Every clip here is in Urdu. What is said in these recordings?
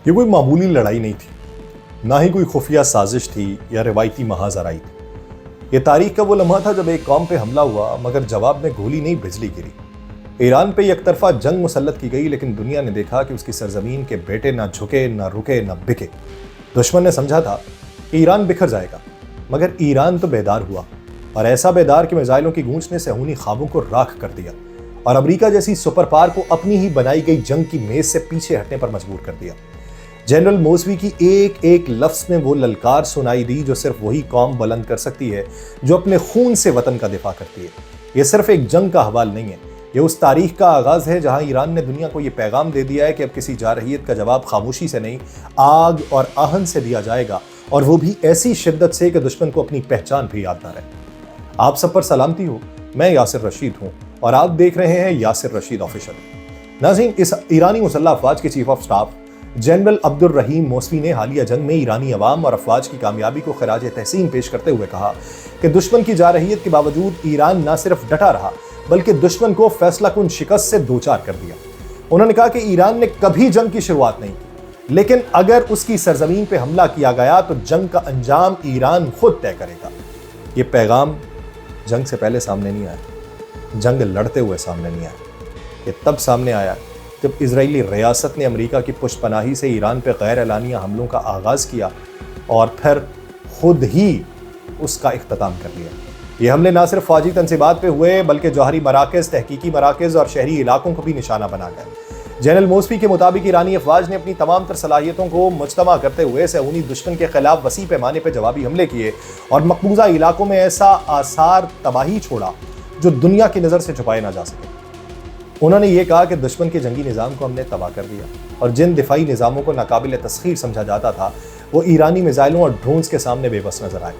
یہ کوئی معمولی لڑائی نہیں تھی، نہ ہی کوئی خفیہ سازش تھی یا روایتی محاذ-آرائی تھی۔ یہ تاریخ کا وہ لمحہ تھا جب ایک قوم پہ حملہ ہوا مگر جواب میں گولی نہیں بجلی گری۔ ایران پہ یک طرفہ جنگ مسلط کی گئی لیکن دنیا نے دیکھا کہ اس کی سرزمین کے بیٹے نہ جھکے نہ رکے نہ بکے۔ دشمن نے سمجھا تھا کہ ایران بکھر جائے گا مگر ایران تو بیدار ہوا، اور ایسا بیدار کہ میزائلوں کی گونج نے صہیونی خوابوں کو راکھ کر دیا اور امریکہ جیسی سپر پاور کو اپنی ہی بنائی گئی جنگ کی میز سے پیچھے ہٹنے پر مجبور کر دیا۔ جنرل موسوی کی ایک ایک لفظ میں وہ للکار سنائی دی جو صرف وہی قوم بلند کر سکتی ہے جو اپنے خون سے وطن کا دفاع کرتی ہے۔ یہ صرف ایک جنگ کا حوال نہیں ہے، یہ اس تاریخ کا آغاز ہے جہاں ایران نے دنیا کو یہ پیغام دے دیا ہے کہ اب کسی جارحیت کا جواب خاموشی سے نہیں، آگ اور آہن سے دیا جائے گا، اور وہ بھی ایسی شدت سے کہ دشمن کو اپنی پہچان بھی یاد نہ رہے۔ آپ سب پر سلامتی ہو، میں یاسر رشید ہوں اور آپ دیکھ رہے ہیں یاسر رشید آفیشل۔ ناظرین، اس ایرانی مسلح افواج کے چیف آف سٹاف جنرل عبد الرحیم موسوی نے حالیہ جنگ میں ایرانی عوام اور افواج کی کامیابی کو خراج تحسین پیش کرتے ہوئے کہا کہ دشمن کی جارحیت کے باوجود ایران نہ صرف ڈٹا رہا بلکہ دشمن کو فیصلہ کن شکست سے دوچار کر دیا۔ انہوں نے کہا کہ ایران نے کبھی جنگ کی شروعات نہیں کی، لیکن اگر اس کی سرزمین پہ حملہ کیا گیا تو جنگ کا انجام ایران خود طے کرے گا۔ یہ پیغام جنگ سے پہلے سامنے نہیں آیا، جنگ لڑتے ہوئے سامنے نہیں آیا، یہ تب سامنے آیا جب اسرائیلی ریاست نے امریکہ کی پشت پناہی سے ایران پہ غیر اعلانیہ حملوں کا آغاز کیا اور پھر خود ہی اس کا اختتام کر لیا۔ یہ حملے نہ صرف فوجی تنصیبات پہ ہوئے بلکہ جوہری مراکز، تحقیقی مراکز اور شہری علاقوں کو بھی نشانہ بنا گئے۔ جنرل موسوی کے مطابق ایرانی افواج نے اپنی تمام تر صلاحیتوں کو مجتمع کرتے ہوئے صہیونی دشمن کے خلاف وسیع پیمانے پہ جوابی حملے کیے اور مقبوضہ علاقوں میں ایسا آثار تباہی چھوڑا جو دنیا کی نظر سے چھپائے نہ جا سکے۔ انہوں نے یہ کہا کہ دشمن کے جنگی نظام کو ہم نے تباہ کر دیا، اور جن دفاعی نظاموں کو ناقابل تسخیر سمجھا جاتا تھا وہ ایرانی میزائلوں اور ڈرونز کے سامنے بے بس نظر آئے۔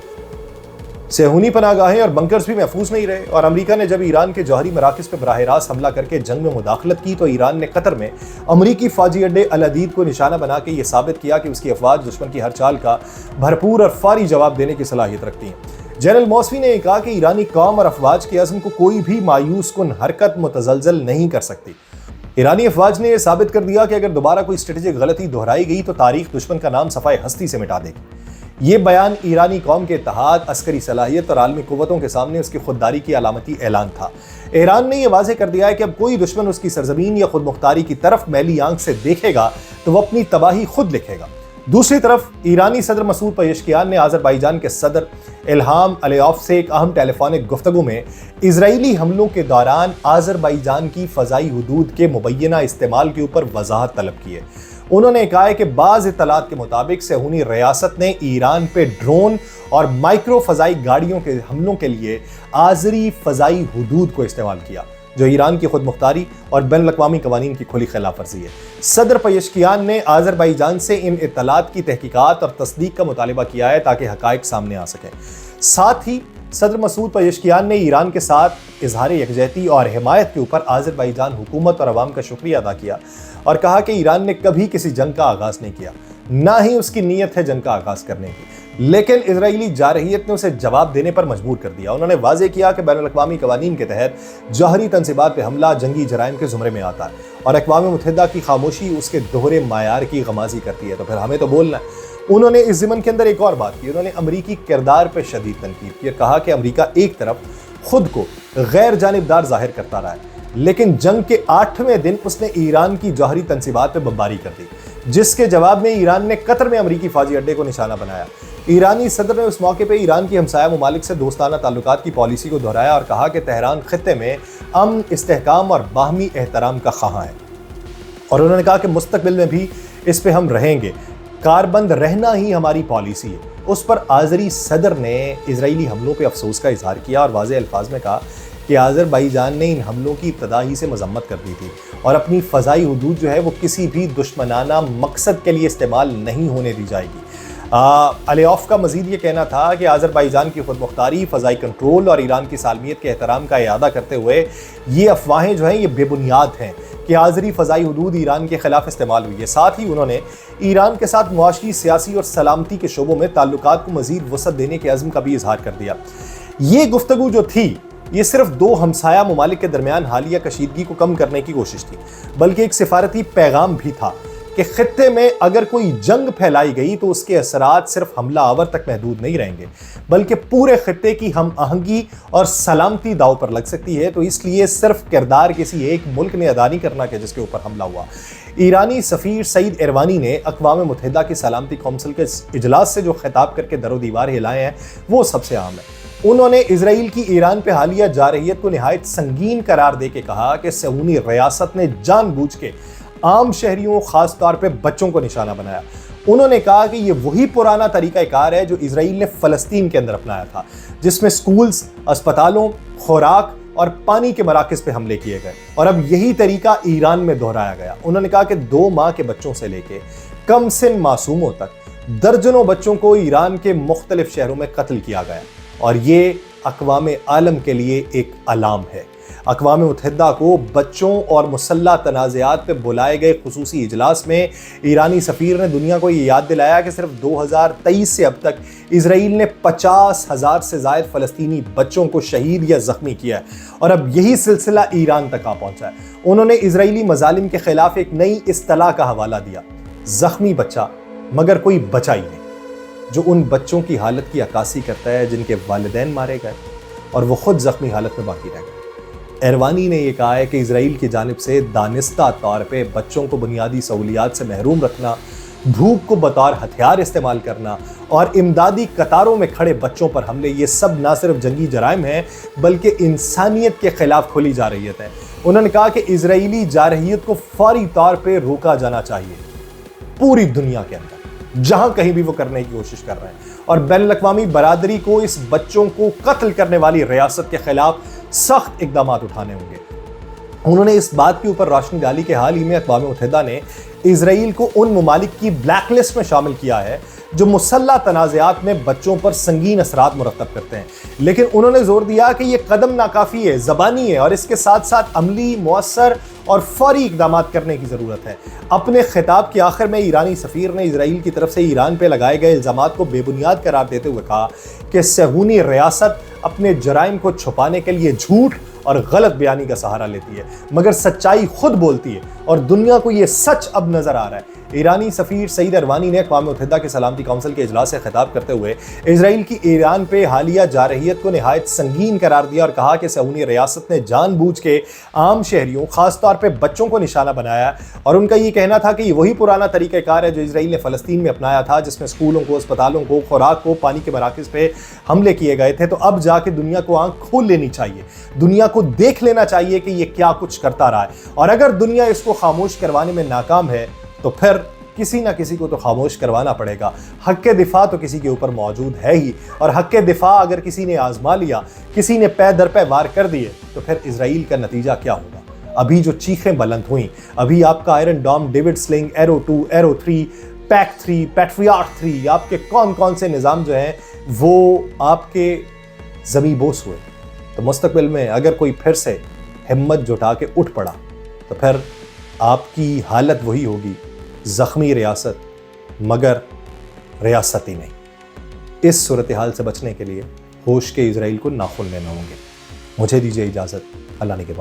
صہیونی پناہ گاہیں اور بنکرز بھی محفوظ نہیں رہے، اور امریکہ نے جب ایران کے جوہری مراکز پہ براہ راست حملہ کر کے جنگ میں مداخلت کی تو ایران نے قطر میں امریکی فوجی اڈے العدید کو نشانہ بنا کے یہ ثابت کیا کہ اس کی افواج دشمن کی ہر چال کا بھرپور اور فوری جواب دینے کی صلاحیت رکھتی ہیں۔ جنرل موسوی نے یہ کہا کہ ایرانی قوم اور افواج کے عزم کو کوئی بھی مایوس کن حرکت متزلزل نہیں کر سکتی۔ ایرانی افواج نے یہ ثابت کر دیا کہ اگر دوبارہ کوئی اسٹریٹجک غلطی دہرائی گئی تو تاریخ دشمن کا نام صفحہ ہستی سے مٹا دے گی۔ یہ بیان ایرانی قوم کے اتحاد، عسکری صلاحیت اور عالمی قوتوں کے سامنے اس کی خودداری کی علامتی اعلان تھا۔ ایران نے یہ واضح کر دیا ہے کہ اب کوئی دشمن اس کی سرزمین یا خود مختاری کی طرف میلی آنکھ سے دیکھے گا تو وہ اپنی تباہی خود لکھے گا۔ دوسری طرف ایرانی صدر مسعود پزشکیان نے آذربائیجان کے صدر الہام علیوف سے ایک اہم ٹیلی فونک گفتگو میں اسرائیلی حملوں کے دوران آذربائیجان کی فضائی حدود کے مبینہ استعمال کے اوپر وضاحت طلب کی ہے۔ انہوں نے کہا ہے کہ بعض اطلاعات کے مطابق صہیونی ریاست نے ایران پہ ڈرون اور مائکرو فضائی گاڑیوں کے حملوں کے لیے آذری فضائی حدود کو استعمال کیا، جو ایران کی خود مختاری اور بین الاقوامی قوانین کی کھلی خلاف ورزی ہے۔ صدر پزشکیان نے آذربائیجان سے ان اطلاعات کی تحقیقات اور تصدیق کا مطالبہ کیا ہے تاکہ حقائق سامنے آ سکیں۔ ساتھ ہی صدر مسعود پزشکیان نے ایران کے ساتھ اظہار یکجہتی اور حمایت کے اوپر آذربائیجان حکومت اور عوام کا شکریہ ادا کیا اور کہا کہ ایران نے کبھی کسی جنگ کا آغاز نہیں کیا، نہ ہی اس کی نیت ہے جنگ کا آغاز کرنے کی، لیکن اسرائیلی جارحیت نے اسے جواب دینے پر مجبور کر دیا۔ انہوں نے واضح کیا کہ بین الاقوامی قوانین کے تحت جوہری تنصیبات پہ حملہ جنگی جرائم کے زمرے میں آتا ہے، اور اقوام متحدہ کی خاموشی اس کے دوہرے معیار کی غمازی کرتی ہے، تو پھر ہمیں تو بولنا ہے۔ انہوں نے اس ضمن کے اندر ایک اور بات کی، انہوں نے امریکی کردار پہ شدید تنقید کی، کہا کہ امریکہ ایک طرف خود کو غیر جانبدار ظاہر کرتا رہا ہے لیکن جنگ کے 8ویں دن اس نے ایران کی جوہری تنصیبات پہ بمباری کر دی، جس کے جواب میں ایران نے قطر میں امریکی فوجی اڈے کو نشانہ بنایا۔ ایرانی صدر نے اس موقع پہ ایران کی ہمسایہ ممالک سے دوستانہ تعلقات کی پالیسی کو دہرایا اور کہا کہ تہران خطے میں امن، استحکام اور باہمی احترام کا خواہاں ہے، اور انہوں نے کہا کہ مستقبل میں بھی اس پہ ہم رہیں گے، کاربند رہنا ہی ہماری پالیسی ہے۔ اس پر آذری صدر نے اسرائیلی حملوں پہ افسوس کا اظہار کیا اور واضح الفاظ میں کہا کہ آذربائیجان نے ان حملوں کی ابتدا ہی سے مذمت کر دی تھی اور اپنی فضائی حدود جو ہے وہ کسی بھی دشمنانہ مقصد کے لیے استعمال نہیں ہونے دی جائے گی۔ علیوف کا مزید یہ کہنا تھا کہ آذربائیجان کی خود مختاری، فضائی کنٹرول اور ایران کی سالمیت کے احترام کا اعادہ کرتے ہوئے یہ افواہیں جو ہیں یہ بے بنیاد ہیں کہ آذری فضائی حدود ایران کے خلاف استعمال ہوئی ہے۔ ساتھ ہی انہوں نے ایران کے ساتھ معاشی، سیاسی اور سلامتی کے شعبوں میں تعلقات کو مزید وسعت دینے کے عزم کا بھی اظہار کر دیا۔ یہ گفتگو جو تھی یہ صرف دو ہمسایہ ممالک کے درمیان حالیہ کشیدگی کو کم کرنے کی کوشش تھی، بلکہ ایک سفارتی پیغام بھی تھا کہ خطے میں اگر کوئی جنگ پھیلائی گئی تو اس کے اثرات صرف حملہ آور تک محدود نہیں رہیں گے بلکہ پورے خطے کی ہم آہنگی اور سلامتی داؤ پر لگ سکتی ہے، تو اس لیے صرف کردار کسی ایک ملک نے ادا نہیں کرنا کہ جس کے اوپر حملہ ہوا۔ ایرانی سفیر سعید ایروانی نے اقوام متحدہ کی سلامتی کونسل کے اجلاس سے جو خطاب کر کے در و دیوار ہلائے ہیں وہ سب سے عام ہے۔ انہوں نے اسرائیل کی ایران پہ حالیہ جارحیت کو نہایت سنگین قرار دے کے کہا کہ صہیونی ریاست نے جان بوجھ کے عام شہریوں خاص طور پہ بچوں کو نشانہ بنایا۔ انہوں نے کہا کہ یہ وہی پرانا طریقہ کار ہے جو اسرائیل نے فلسطین کے اندر اپنایا تھا، جس میں سکولز، اسپتالوں، خوراک اور پانی کے مراکز پہ حملے کیے گئے، اور اب یہی طریقہ ایران میں دہرایا گیا۔ انہوں نے کہا کہ 2 ماہ کے بچوں سے لے کے کم سن معصوموں تک درجنوں بچوں کو ایران کے مختلف شہروں میں قتل کیا گیا، اور یہ اقوام عالم کے لیے ایک الارم ہے۔ اقوام متحدہ کو بچوں اور مسلح تنازعات پہ بلائے گئے خصوصی اجلاس میں ایرانی سفیر نے دنیا کو یہ یاد دلایا کہ صرف 2023 سے اب تک اسرائیل نے 50,000 سے زائد فلسطینی بچوں کو شہید یا زخمی کیا ہے، اور اب یہی سلسلہ ایران تک آ پہنچا ہے۔ انہوں نے اسرائیلی مظالم کے خلاف ایک نئی اصطلاح کا حوالہ دیا، زخمی بچہ مگر کوئی بچا ہی نہیں، جو ان بچوں کی حالت کی عکاسی کرتا ہے جن کے والدین مارے گئے اور وہ خود زخمی حالت میں باقی رہ گئے۔ ایروانی نے یہ کہا ہے کہ اسرائیل کی جانب سے دانستہ طور پہ بچوں کو بنیادی سہولیات سے محروم رکھنا، بھوک کو بطور ہتھیار استعمال کرنا اور امدادی قطاروں میں کھڑے بچوں پر حملے، یہ سب نہ صرف جنگی جرائم ہیں بلکہ انسانیت کے خلاف کھلی جارحیت ہے۔ انہوں نے کہا کہ اسرائیلی جارحیت کو فوری طور پہ روکا جانا چاہیے پوری دنیا کے اندر جہاں کہیں بھی وہ کرنے کی کوشش کر رہے ہیں، اور بین الاقوامی برادری کو اس بچوں کو قتل کرنے والی ریاست کے خلاف سخت اقدامات اٹھانے ہوں گے۔ انہوں نے اس بات کے اوپر روشنی ڈالی کہ حال ہی میں اقوام متحدہ نے اسرائیل کو ان ممالک کی بلیک لسٹ میں شامل کیا ہے جو مسلح تنازعات میں بچوں پر سنگین اثرات مرتب کرتے ہیں، لیکن انہوں نے زور دیا کہ یہ قدم ناکافی ہے، زبانی ہے، اور اس کے ساتھ ساتھ عملی، مؤثر اور فوری اقدامات کرنے کی ضرورت ہے۔ اپنے خطاب کے آخر میں ایرانی سفیر نے اسرائیل کی طرف سے ایران پہ لگائے گئے الزامات کو بے بنیاد قرار دیتے ہوئے کہا کہ صہیونی ریاست اپنے جرائم کو چھپانے کے لیے جھوٹ اور غلط بیانی کا سہارا لیتی ہے، مگر سچائی خود بولتی ہے، اور دنیا کو یہ سچ اب نظر آ رہا ہے۔ ایرانی سفیر سعید ایروانی نے اقوام متحدہ کے سلامتی کونسل کے اجلاس سے خطاب کرتے ہوئے اسرائیل کی ایران پہ حالیہ جارحیت کو نہایت سنگین قرار دیا اور کہا کہ صہیونی ریاست نے جان بوجھ کے عام شہریوں خاص طور پہ بچوں کو نشانہ بنایا، اور ان کا یہ کہنا تھا کہ یہ وہی پرانا طریقہ کار ہے جو اسرائیل نے فلسطین میں اپنایا تھا، جس میں سکولوں کو، اسپتالوں کو، خوراک کو، پانی کے مراکز پہ حملے کیے گئے تھے۔ تو اب جا کے دنیا کو آنکھ کھول لینی چاہیے، دنیا کو دیکھ لینا چاہیے کہ یہ کیا کچھ کرتا رہا ہے، اور اگر دنیا اس کو خاموش کروانے میں ناکام ہے تو پھر کسی نہ کسی کو تو خاموش کروانا پڑے گا۔ حق دفاع تو کسی کے اوپر موجود ہے ہی، اور حق دفاع اگر کسی نے آزما لیا، کسی نے پے در پے وار کر دیے، تو پھر اسرائیل کا نتیجہ کیا ہوگا؟ ابھی جو چیخیں بلند ہوئیں، ابھی آپ کا Iron Dome, David Sling, Arrow 2، Arrow 3، PAC 3، Patriot 3، آپ کے کون سے نظام جو ہیں وہ آپ کے زمیں بوس ہوئے، تو مستقبل میں اگر کوئی پھر سے ہمت جٹا کے اٹھ پڑا تو پھر آپ کی حالت وہی ہوگی، زخمی ریاست مگر ریاست ہی نہیں۔ اس صورتحال سے بچنے کے لیے ہوش کے اسرائیل کو ناخن لینا ہوں گے۔ مجھے دیجیے اجازت، اللہ نے کے بعد۔